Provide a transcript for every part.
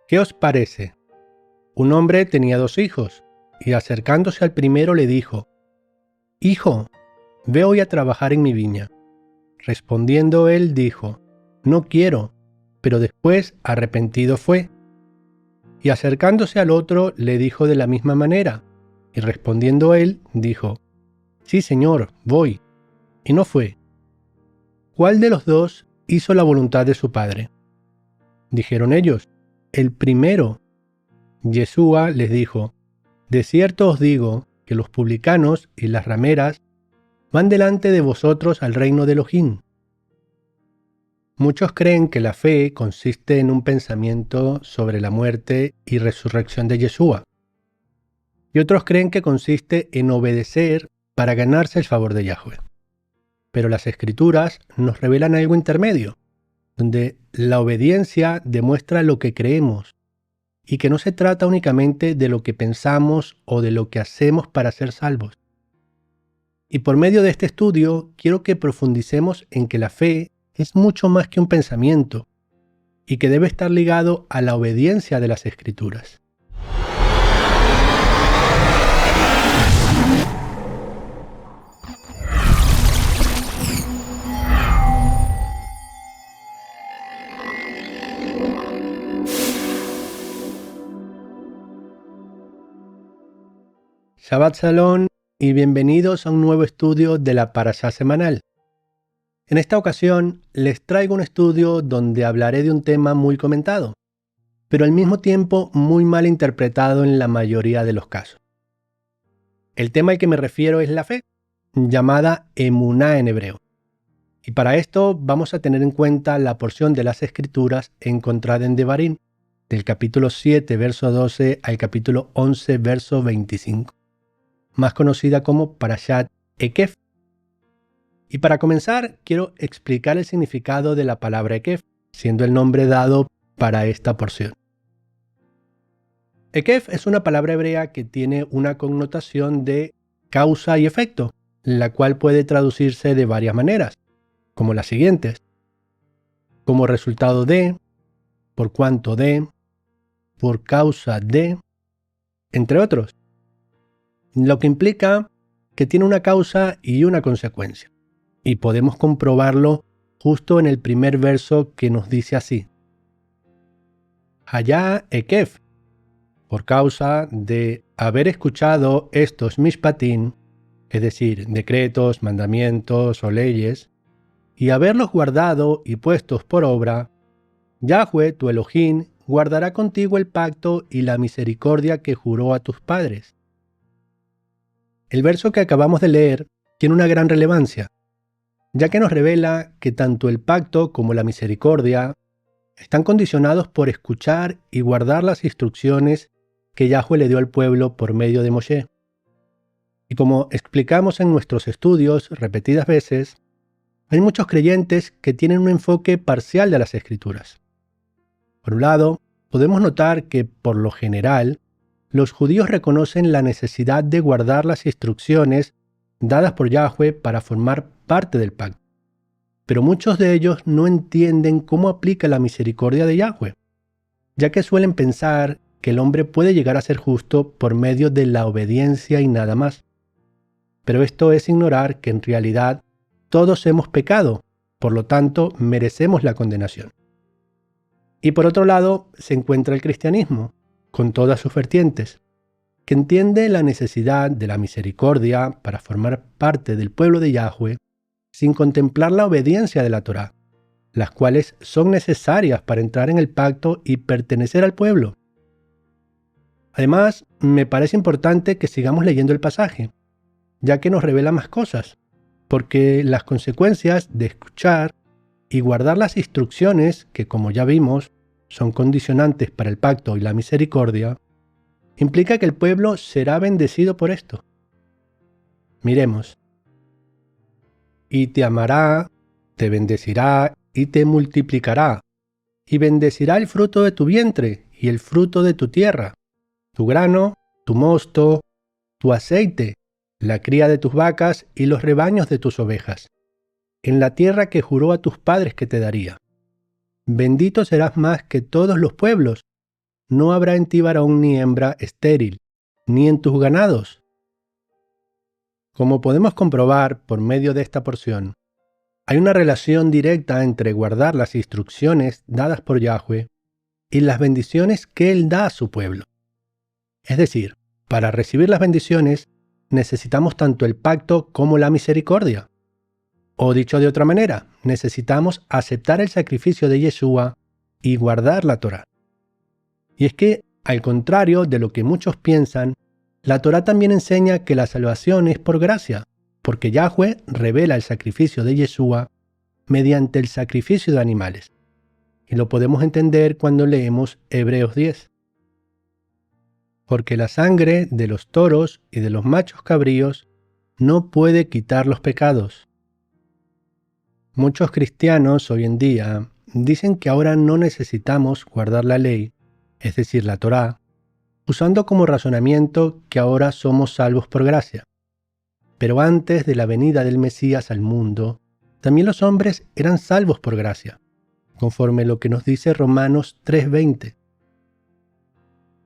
¿Qué os parece? Un hombre tenía 2 hijos, y acercándose al primero le dijo: Hijo, ve hoy a trabajar en mi viña. Respondiendo él dijo: No quiero, pero después arrepentido fue. Y acercándose al otro le dijo de la misma manera, y respondiendo él dijo: Sí, señor, voy. Y no fue. ¿Cuál de los 2 hizo la voluntad de su padre? Dijeron ellos: El primero. Yeshua les dijo: De cierto os digo que los publicanos y las rameras van delante de vosotros al reino de Elohim. Muchos creen que la fe consiste en un pensamiento sobre la muerte y resurrección de Yeshua, y otros creen que consiste en obedecer para ganarse el favor de Yahweh. Pero las Escrituras nos revelan algo intermedio, donde la obediencia demuestra lo que creemos, y que no se trata únicamente de lo que pensamos o de lo que hacemos para ser salvos. Y por medio de este estudio quiero que profundicemos en que la fe es mucho más que un pensamiento y que debe estar ligado a la obediencia de las Escrituras. Shabbat Shalom y bienvenidos a un nuevo estudio de la Parashá semanal. En esta ocasión les traigo un estudio donde hablaré de un tema muy comentado, pero al mismo tiempo muy mal interpretado en la mayoría de los casos. El tema al que me refiero es la fe, llamada emuná en hebreo. Y para esto vamos a tener en cuenta la porción de las Escrituras encontrada en Devarim, del capítulo 7, verso 12 al capítulo 11, verso 25, más conocida como Parashat Ekef. Y para comenzar, quiero explicar el significado de la palabra Ekef, siendo el nombre dado para esta porción. Ekef es una palabra hebrea que tiene una connotación de causa y efecto, la cual puede traducirse de varias maneras, como las siguientes: como resultado de, por cuanto de, por causa de, entre otros, lo que implica que tiene una causa y una consecuencia. Y podemos comprobarlo justo en el primer verso, que nos dice así: Hayá Ekef, por causa de haber escuchado estos mishpatim, es decir, decretos, mandamientos o leyes, y haberlos guardado y puestos por obra, Yahweh tu Elohim guardará contigo el pacto y la misericordia que juró a tus padres. El verso que acabamos de leer tiene una gran relevancia, ya que nos revela que tanto el pacto como la misericordia están condicionados por escuchar y guardar las instrucciones que Yahweh le dio al pueblo por medio de Moshe. Y como explicamos en nuestros estudios repetidas veces, hay muchos creyentes que tienen un enfoque parcial de las Escrituras. Por un lado, podemos notar que, por lo general, los judíos reconocen la necesidad de guardar las instrucciones dadas por Yahweh para formar parte del pacto. Pero muchos de ellos no entienden cómo aplica la misericordia de Yahweh, ya que suelen pensar que el hombre puede llegar a ser justo por medio de la obediencia y nada más. Pero esto es ignorar que en realidad todos hemos pecado, por lo tanto merecemos la condenación. Y por otro lado se encuentra el cristianismo, con todas sus vertientes, que entiende la necesidad de la misericordia para formar parte del pueblo de Yahweh sin contemplar la obediencia de la Torá, las cuales son necesarias para entrar en el pacto y pertenecer al pueblo. Además, me parece importante que sigamos leyendo el pasaje, ya que nos revela más cosas, porque las consecuencias de escuchar y guardar las instrucciones, que como ya vimos, son condicionantes para el pacto y la misericordia, implica que el pueblo será bendecido por esto. Miremos. Y te amará, te bendecirá y te multiplicará, y bendecirá el fruto de tu vientre y el fruto de tu tierra, tu grano, tu mosto, tu aceite, la cría de tus vacas y los rebaños de tus ovejas, en la tierra que juró a tus padres que te daría. Bendito serás más que todos los pueblos, no habrá en ti varón ni hembra estéril, ni en tus ganados. Como podemos comprobar por medio de esta porción, hay una relación directa entre guardar las instrucciones dadas por Yahweh y las bendiciones que Él da a su pueblo. Es decir, para recibir las bendiciones necesitamos tanto el pacto como la misericordia. O dicho de otra manera, necesitamos aceptar el sacrificio de Yeshua y guardar la Torá. Y es que, al contrario de lo que muchos piensan, la Torá también enseña que la salvación es por gracia, porque Yahweh revela el sacrificio de Yeshua mediante el sacrificio de animales. Y lo podemos entender cuando leemos Hebreos 10. Porque la sangre de los toros y de los machos cabríos no puede quitar los pecados. Muchos cristianos hoy en día dicen que ahora no necesitamos guardar la ley, es decir, la Torá, usando como razonamiento que ahora somos salvos por gracia. Pero antes de la venida del Mesías al mundo, también los hombres eran salvos por gracia, conforme lo que nos dice Romanos 3:20.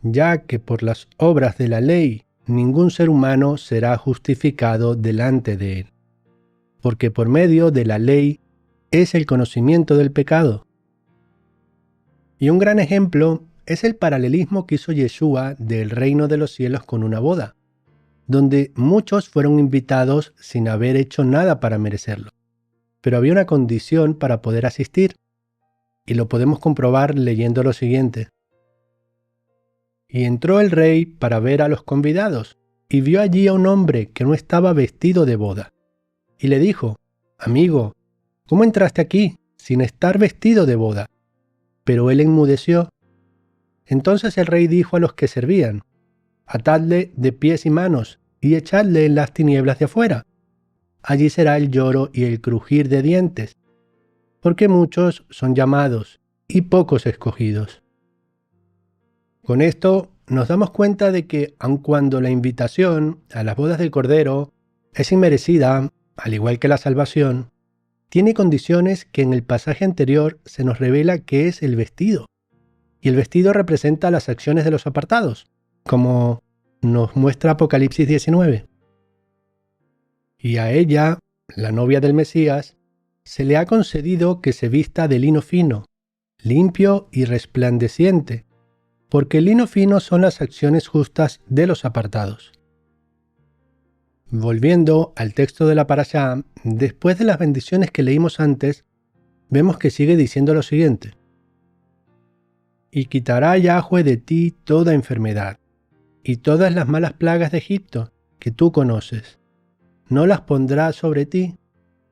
Ya que por las obras de la ley ningún ser humano será justificado delante de él, porque por medio de la ley es el conocimiento del pecado. Y un gran ejemplo es el paralelismo que hizo Yeshua del reino de los cielos con una boda, donde muchos fueron invitados sin haber hecho nada para merecerlo. Pero había una condición para poder asistir, y lo podemos comprobar leyendo lo siguiente. Y entró el rey para ver a los convidados, y vio allí a un hombre que no estaba vestido de boda. Y le dijo, Amigo, ¿cómo entraste aquí sin estar vestido de boda? Pero él enmudeció. Entonces el rey dijo a los que servían, Atadle de pies y manos, y echadle en las tinieblas de afuera. Allí será el lloro y el crujir de dientes, porque muchos son llamados y pocos escogidos. Con esto nos damos cuenta de que, aun cuando la invitación a las bodas del Cordero es inmerecida, al igual que la salvación, tiene condiciones que en el pasaje anterior se nos revela que es el vestido. Y el vestido representa las acciones de los apartados, como nos muestra Apocalipsis 19. Y a ella, la novia del Mesías, se le ha concedido que se vista de lino fino, limpio y resplandeciente, porque el lino fino son las acciones justas de los apartados. Volviendo al texto de la parashá, después de las bendiciones que leímos antes, vemos que sigue diciendo lo siguiente. Y quitará Yahweh de ti toda enfermedad, y todas las malas plagas de Egipto que tú conoces. No las pondrá sobre ti,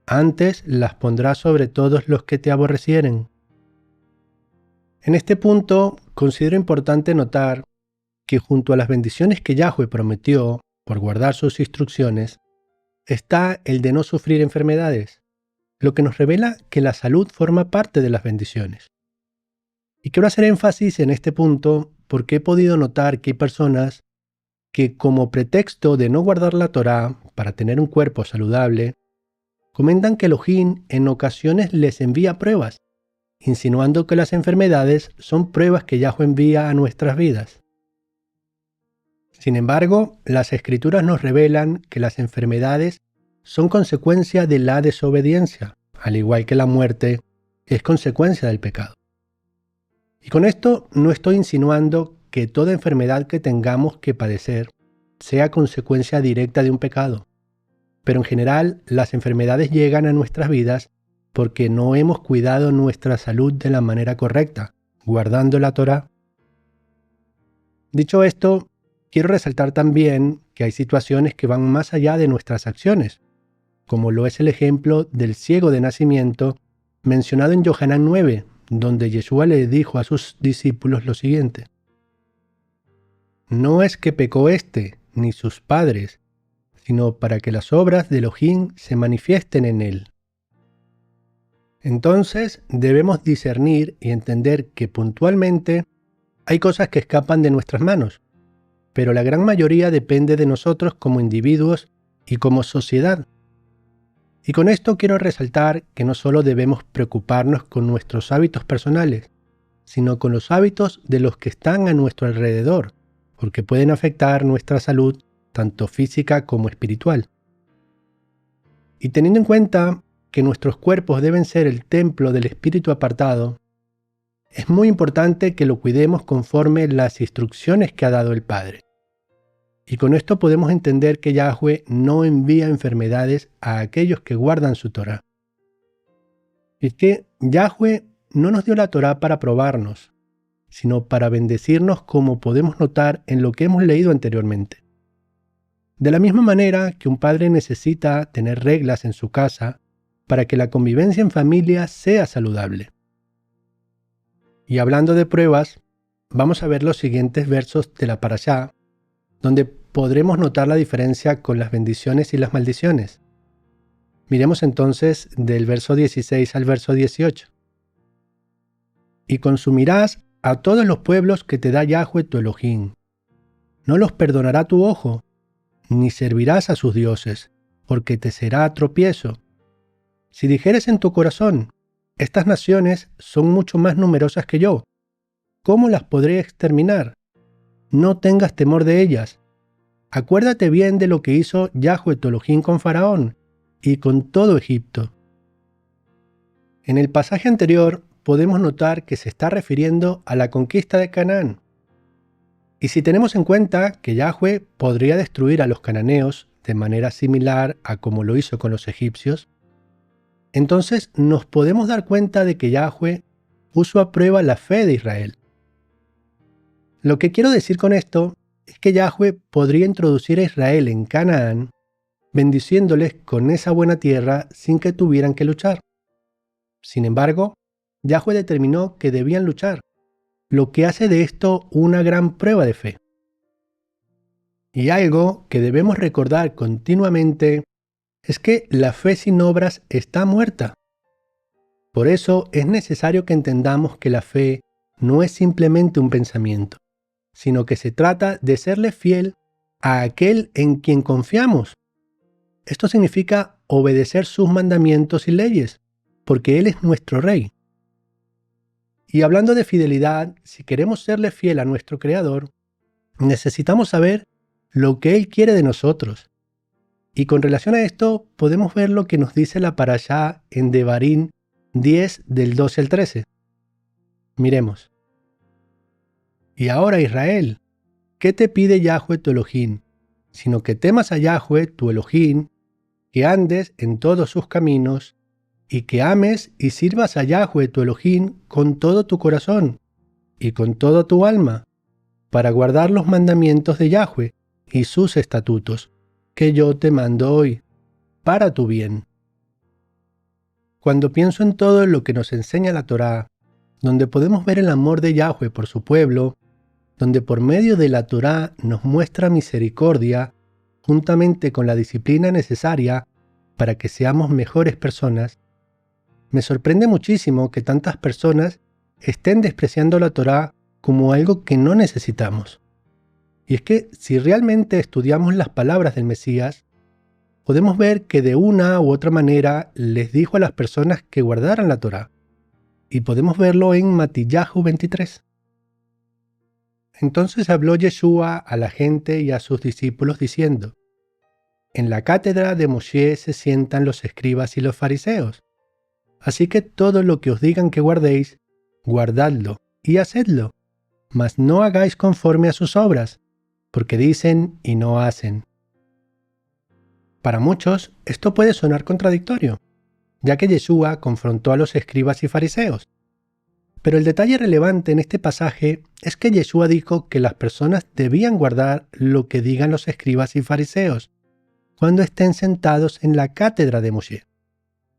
antes las pondrá sobre todos los que te aborrecieren. En este punto, considero importante notar que junto a las bendiciones que Yahweh prometió por guardar sus instrucciones, está el de no sufrir enfermedades, lo que nos revela que la salud forma parte de las bendiciones. Y quiero hacer énfasis en este punto porque he podido notar que hay personas que, como pretexto de no guardar la Torá para tener un cuerpo saludable, comentan que Elohim en ocasiones les envía pruebas, insinuando que las enfermedades son pruebas que Yahweh envía a nuestras vidas. Sin embargo, las Escrituras nos revelan que las enfermedades son consecuencia de la desobediencia, al igual que la muerte es consecuencia del pecado. Y con esto no estoy insinuando que toda enfermedad que tengamos que padecer sea consecuencia directa de un pecado, pero en general las enfermedades llegan a nuestras vidas porque no hemos cuidado nuestra salud de la manera correcta, guardando la Torá. Dicho esto, quiero resaltar también que hay situaciones que van más allá de nuestras acciones, como lo es el ejemplo del ciego de nacimiento mencionado en Yohanan 9, donde Yeshua le dijo a sus discípulos lo siguiente. No es que pecó éste, ni sus padres, sino para que las obras de Elohim se manifiesten en él. Entonces debemos discernir y entender que puntualmente hay cosas que escapan de nuestras manos, pero la gran mayoría depende de nosotros como individuos y como sociedad. Y con esto quiero resaltar que no solo debemos preocuparnos con nuestros hábitos personales, sino con los hábitos de los que están a nuestro alrededor, porque pueden afectar nuestra salud, tanto física como espiritual. Y teniendo en cuenta que nuestros cuerpos deben ser el templo del espíritu apartado, es muy importante que lo cuidemos conforme las instrucciones que ha dado el Padre. Y con esto podemos entender que Yahweh no envía enfermedades a aquellos que guardan su Torá. Y es que Yahweh no nos dio la Torá para probarnos, sino para bendecirnos, como podemos notar en lo que hemos leído anteriormente. De la misma manera que un padre necesita tener reglas en su casa para que la convivencia en familia sea saludable. Y hablando de pruebas, vamos a ver los siguientes versos de la Parashá, donde podremos notar la diferencia con las bendiciones y las maldiciones. Miremos entonces del verso 16 al verso 18. Y consumirás a todos los pueblos que te da Yahweh tu Elohim. No los perdonará tu ojo, ni servirás a sus dioses, porque te será tropiezo. Si dijeres en tu corazón, estas naciones son mucho más numerosas que yo, ¿cómo las podré exterminar? No tengas temor de ellas. Acuérdate bien de lo que hizo Yahweh tu Elohim con Faraón y con todo Egipto. En el pasaje anterior podemos notar que se está refiriendo a la conquista de Canaán. Y si tenemos en cuenta que Yahweh podría destruir a los cananeos de manera similar a como lo hizo con los egipcios, entonces nos podemos dar cuenta de que Yahweh puso a prueba la fe de Israel. Lo que quiero decir con esto es que Yahweh podría introducir a Israel en Canaán, bendiciéndoles con esa buena tierra sin que tuvieran que luchar. Sin embargo, Yahweh determinó que debían luchar, lo que hace de esto una gran prueba de fe. Y algo que debemos recordar continuamente es que la fe sin obras está muerta. Por eso es necesario que entendamos que la fe no es simplemente un pensamiento, sino que se trata de serle fiel a aquel en quien confiamos. Esto significa obedecer sus mandamientos y leyes, porque Él es nuestro Rey. Y hablando de fidelidad, si queremos serle fiel a nuestro Creador, necesitamos saber lo que Él quiere de nosotros. Y con relación a esto, podemos ver lo que nos dice la Parashá en Devarim 10 del 12 al 13. Miremos. Y ahora, Israel, ¿qué te pide Yahweh tu Elohim? Sino que temas a Yahweh tu Elohim, que andes en todos sus caminos, y que ames y sirvas a Yahweh tu Elohim con todo tu corazón y con toda tu alma, para guardar los mandamientos de Yahweh y sus estatutos, que yo te mando hoy, para tu bien. Cuando pienso en todo lo que nos enseña la Torá, donde podemos ver el amor de Yahweh por su pueblo, donde por medio de la Torá nos muestra misericordia, juntamente con la disciplina necesaria para que seamos mejores personas, me sorprende muchísimo que tantas personas estén despreciando la Torá como algo que no necesitamos. Y es que si realmente estudiamos las palabras del Mesías, podemos ver que de una u otra manera les dijo a las personas que guardaran la Torá. Y podemos verlo en Matillahu 23. Entonces habló Yeshua a la gente y a sus discípulos diciendo: En la cátedra de Moshe se sientan los escribas y los fariseos. Así que todo lo que os digan que guardéis, guardadlo y hacedlo, mas no hagáis conforme a sus obras, porque dicen y no hacen. Para muchos, esto puede sonar contradictorio, ya que Yeshua confrontó a los escribas y fariseos. Pero el detalle relevante en este pasaje es que Yeshua dijo que las personas debían guardar lo que digan los escribas y fariseos cuando estén sentados en la cátedra de Moshe,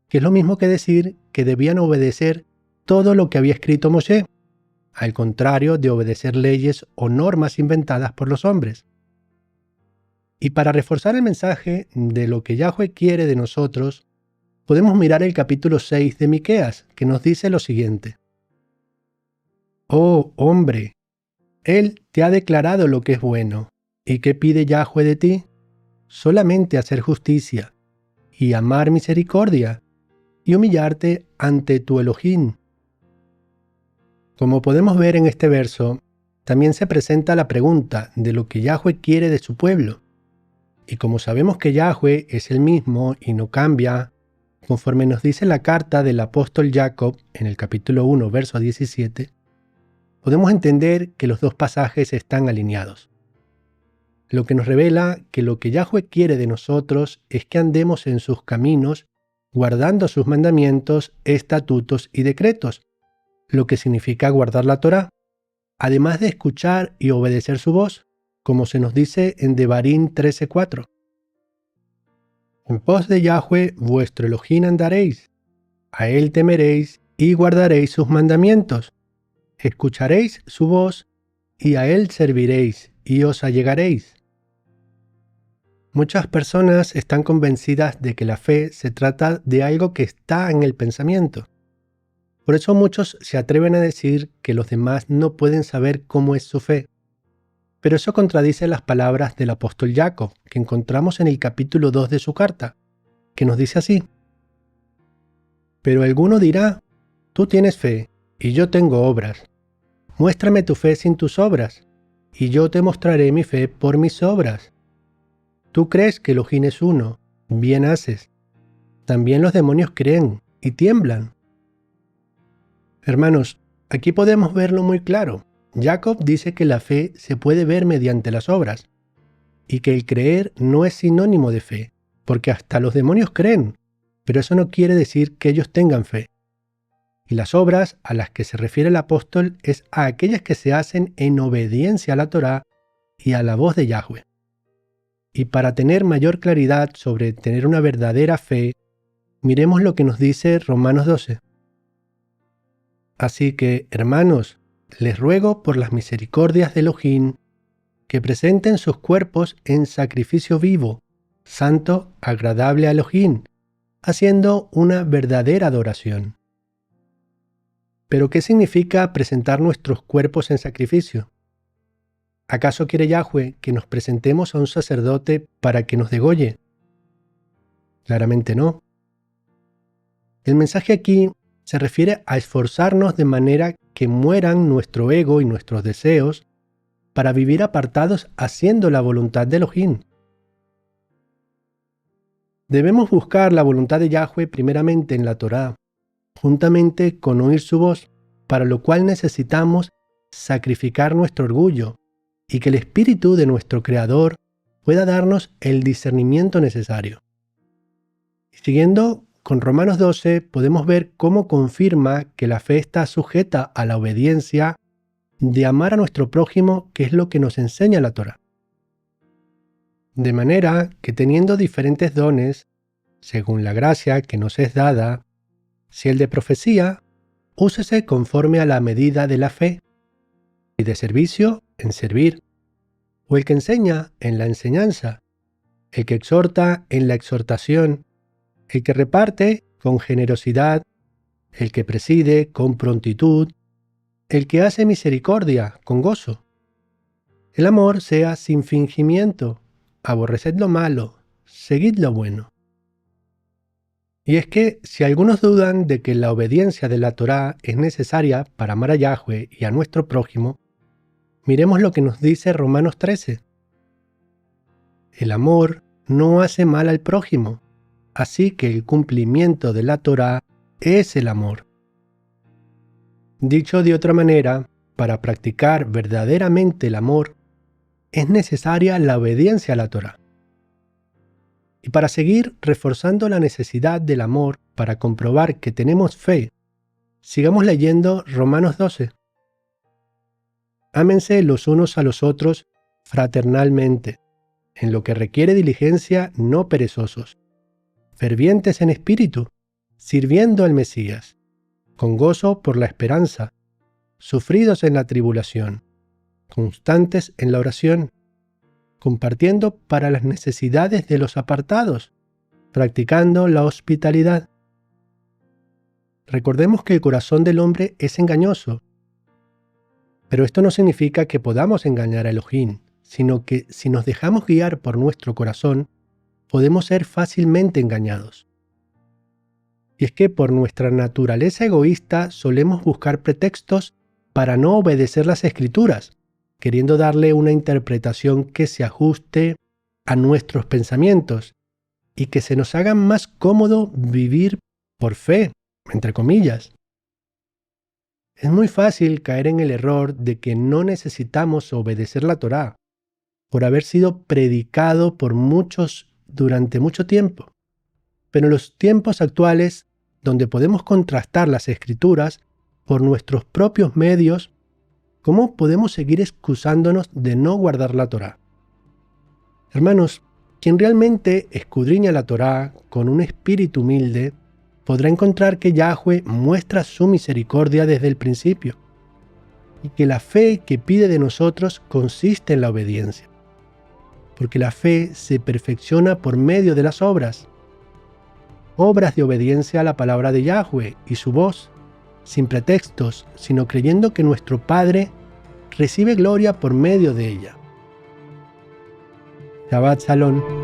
que es lo mismo que decir que debían obedecer todo lo que había escrito Moshe, al contrario de obedecer leyes o normas inventadas por los hombres. Y para reforzar el mensaje de lo que Yahweh quiere de nosotros, podemos mirar el capítulo 6 de Miqueas, que nos dice lo siguiente: Oh hombre, Él te ha declarado lo que es bueno. ¿Y qué pide Yahweh de ti? Solamente hacer justicia, y amar misericordia, y humillarte ante tu Elohim. Como podemos ver en este verso, también se presenta la pregunta de lo que Yahweh quiere de su pueblo. Y como sabemos que Yahweh es el mismo y no cambia, conforme nos dice la carta del apóstol Jacob en el capítulo 1, verso 17, podemos entender que los dos pasajes están alineados. Lo que nos revela que lo que Yahweh quiere de nosotros es que andemos en sus caminos, guardando sus mandamientos, estatutos y decretos, lo que significa guardar la Torá, además de escuchar y obedecer su voz, como se nos dice en Devarim 13:4. En pos de Yahweh vuestro Elohim andaréis, a él temeréis y guardaréis sus mandamientos, escucharéis su voz y a él serviréis y os allegaréis. Muchas personas están convencidas de que la fe se trata de algo que está en el pensamiento. Por eso muchos se atreven a decir que los demás no pueden saber cómo es su fe. Pero eso contradice las palabras del apóstol Jacob, que encontramos en el capítulo 2 de su carta, que nos dice así: Pero alguno dirá, tú tienes fe, y yo tengo obras. Muéstrame tu fe sin tus obras, y yo te mostraré mi fe por mis obras. Tú crees que Elohim es uno, bien haces. También los demonios creen y tiemblan. Hermanos, aquí podemos verlo muy claro. Jacob dice que la fe se puede ver mediante las obras, y que el creer no es sinónimo de fe, porque hasta los demonios creen, pero eso no quiere decir que ellos tengan fe. Y las obras a las que se refiere el apóstol es a aquellas que se hacen en obediencia a la Torá y a la voz de Yahweh. Y para tener mayor claridad sobre tener una verdadera fe, miremos lo que nos dice Romanos 12. Así que, hermanos, les ruego por las misericordias de Elohim que presenten sus cuerpos en sacrificio vivo, santo, agradable a Elohim, haciendo una verdadera adoración. ¿Pero qué significa presentar nuestros cuerpos en sacrificio? ¿Acaso quiere Yahweh que nos presentemos a un sacerdote para que nos degolle? Claramente no. El mensaje aquí se refiere a esforzarnos de manera que mueran nuestro ego y nuestros deseos para vivir apartados haciendo la voluntad de Elohim. Debemos buscar la voluntad de Yahweh primeramente en la Torá, juntamente con oír su voz, para lo cual necesitamos sacrificar nuestro orgullo y que el Espíritu de nuestro Creador pueda darnos el discernimiento necesario. Siguiendo con Romanos 12, podemos ver cómo confirma que la fe está sujeta a la obediencia de amar a nuestro prójimo, que es lo que nos enseña la Torá. De manera que teniendo diferentes dones, según la gracia que nos es dada, si el de profecía, úsese conforme a la medida de la fe, y de servicio, en servir, o el que enseña, en la enseñanza, el que exhorta, en la exhortación, el que reparte, con generosidad, el que preside, con prontitud, el que hace misericordia, con gozo. El amor sea sin fingimiento, aborreced lo malo, seguid lo bueno. Y es que si algunos dudan de que la obediencia de la Torá es necesaria para amar a Yahweh y a nuestro prójimo, miremos lo que nos dice Romanos 13. El amor no hace mal al prójimo, así que el cumplimiento de la Torá es el amor. Dicho de otra manera, para practicar verdaderamente el amor, es necesaria la obediencia a la Torá. Y para seguir reforzando la necesidad del amor para comprobar que tenemos fe, sigamos leyendo Romanos 12. Ámense los unos a los otros fraternalmente, en lo que requiere diligencia, no perezosos, fervientes en espíritu, sirviendo al Mesías, con gozo por la esperanza, sufridos en la tribulación, constantes en la oración, compartiendo para las necesidades de los apartados, practicando la hospitalidad. Recordemos que el corazón del hombre es engañoso, pero esto no significa que podamos engañar a Elohim, sino que si nos dejamos guiar por nuestro corazón, podemos ser fácilmente engañados. Y es que por nuestra naturaleza egoísta solemos buscar pretextos para no obedecer las Escrituras, queriendo darle una interpretación que se ajuste a nuestros pensamientos y que se nos haga más cómodo vivir por fe, entre comillas. Es muy fácil caer en el error de que no necesitamos obedecer la Torá, por haber sido predicado por muchos durante mucho tiempo. Pero en los tiempos actuales, donde podemos contrastar las Escrituras por nuestros propios medios, ¿cómo podemos seguir excusándonos de no guardar la Torá? Hermanos, quien realmente escudriña la Torá con un espíritu humilde, podrá encontrar que Yahweh muestra su misericordia desde el principio, y que la fe que pide de nosotros consiste en la obediencia, porque la fe se perfecciona por medio de las obras de obediencia a la palabra de Yahweh y su voz, sin pretextos, sino creyendo que nuestro Padre recibe gloria por medio de ella. Shabbat Shalom.